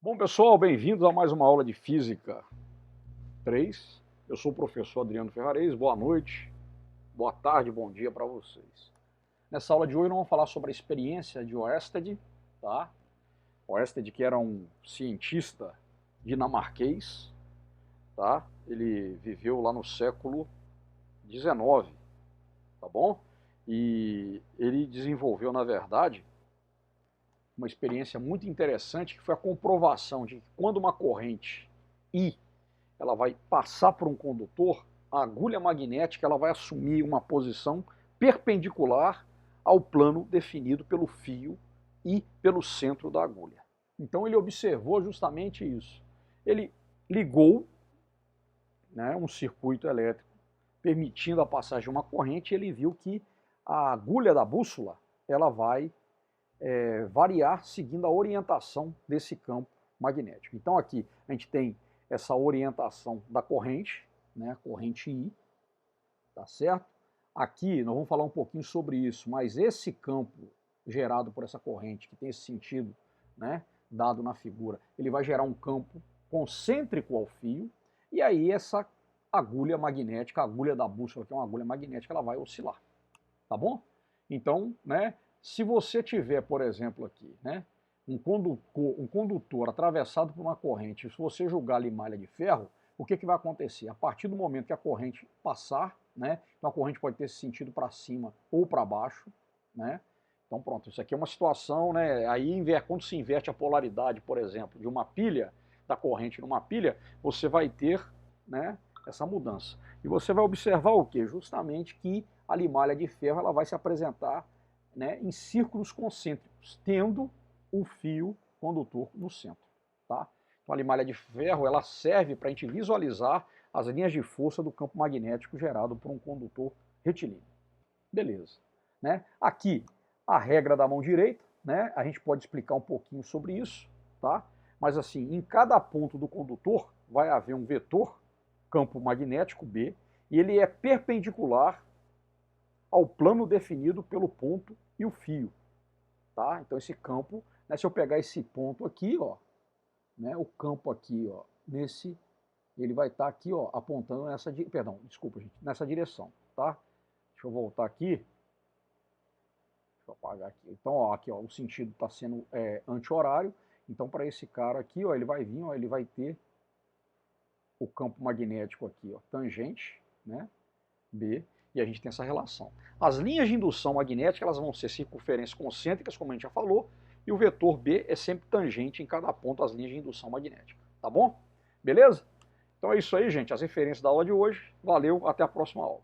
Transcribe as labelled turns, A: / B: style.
A: Bom, pessoal, bem-vindos a mais uma aula de Física 3. Eu sou o professor Adriano Ferrarez. Boa noite, boa tarde, bom dia para vocês. Nessa aula de hoje nós vamos falar sobre a experiência de Oersted, tá? Oersted, que era um cientista dinamarquês, tá? Ele viveu lá no século XIX, tá bom? E ele desenvolveu, na verdade, uma experiência muito interessante, que foi a comprovação de que quando uma corrente I ela vai passar por um condutor, a agulha magnética ela vai assumir uma posição perpendicular ao plano definido pelo fio e pelo centro da agulha. Então ele observou justamente isso. Ele ligou, né, um circuito elétrico permitindo a passagem de uma corrente, e ele viu que a agulha da bússola ela vai variar seguindo a orientação desse campo magnético. Então aqui a gente tem essa orientação da corrente, né, corrente I, tá certo? Aqui nós vamos falar um pouquinho sobre isso, mas esse campo gerado por essa corrente, que tem esse sentido, né, dado na figura, ele vai gerar um campo concêntrico ao fio, e aí essa agulha magnética, a agulha da bússola, que é uma agulha magnética, ela vai oscilar, tá bom? Então, né, se você tiver, por exemplo, aqui, né, um condutor atravessado por uma corrente, se você jogar ali malha de ferro, o que vai acontecer? A partir do momento que a corrente passar, né, então a corrente pode ter esse sentido para cima ou para baixo, né? Então pronto, isso aqui é uma situação, né, aí quando se inverte a polaridade, por exemplo, de uma pilha, da corrente numa pilha, você vai ter, né, essa mudança. E você vai observar o quê? Justamente que a limalha de ferro ela vai se apresentar, né, em círculos concêntricos, tendo o fio condutor no centro. Tá? Então a limalha de ferro ela serve para a gente visualizar as linhas de força do campo magnético gerado por um condutor retilíneo. Beleza. Né? Aqui a regra da mão direita, né? A gente pode explicar um pouquinho sobre isso, tá? Mas assim, em cada ponto do condutor vai haver um vetor, campo magnético B, e ele é perpendicular ao plano definido pelo ponto e o fio. Tá? Então esse campo, né, se eu pegar esse ponto aqui, ó, né, o campo aqui, ó, ele vai estar aqui, ó, apontando nessa, desculpa, gente, nessa direção, tá? Deixa eu voltar aqui. Deixa eu apagar aqui. Então, ó, aqui, ó, o sentido está sendo anti-horário. Então, para esse cara aqui, ó, ele vai vir, ó, ele vai ter o campo magnético aqui, ó, tangente, né, B, e a gente tem essa relação. As linhas de indução magnética elas vão ser circunferências concêntricas, como a gente já falou, e o vetor B é sempre tangente em cada ponto às linhas de indução magnética. Tá bom? Beleza? Então é isso aí, gente. As referências da aula de hoje. Valeu, até a próxima aula.